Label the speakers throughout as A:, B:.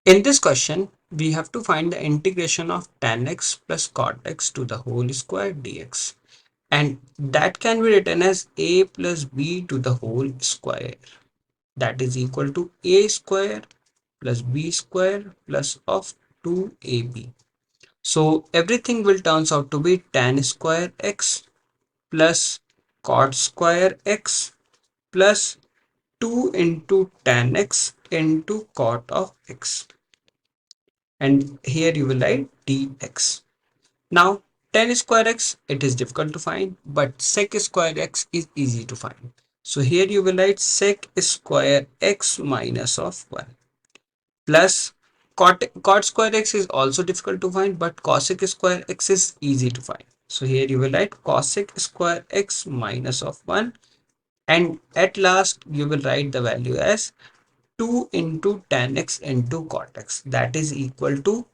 A: In this question, we have to find the integration of tan x plus cot x to the whole square dx. And that can be written as a plus b to the whole square. That is equal to a square plus b square plus of 2ab. So everything will turns out to be tan square x plus cot square x plus 2 into tan x into cot of x. And here you will write dx. Now tan square x, it is difficult to find, but sec square x is easy to find. So here you will write sec square x minus of 1 plus cot square x is also difficult to find, but cosec square x is easy to find. So here you will write cosec square x minus of 1, and at last you will write the value as 2 into tan x into cot x, that is equal to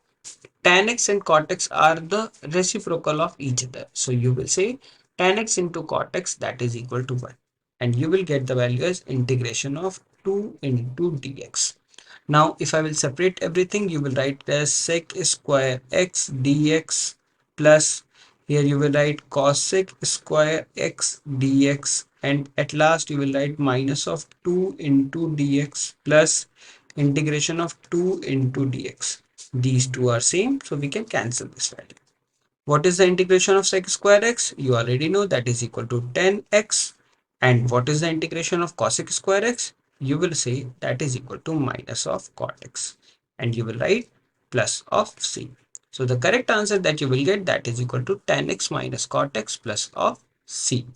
A: tan x and cot x are the reciprocal of each other. So you will say tan x into cot x, that is equal to 1, and you will get the value as integration of 2 into dx. Now if I will separate everything, you will write as sec square x dx plus, here you will write cosec square x dx, and at last you will write minus of 2 into dx plus integration of 2 into dx. These two are same, so we can cancel this value. What is the integration of sec square x? You already know, that is equal to 10x. And what is the integration of cosec square x? You will say that is equal to minus of cot x. And you will write plus of c. So the correct answer that you will get, that is equal to tan x minus cot x plus of c.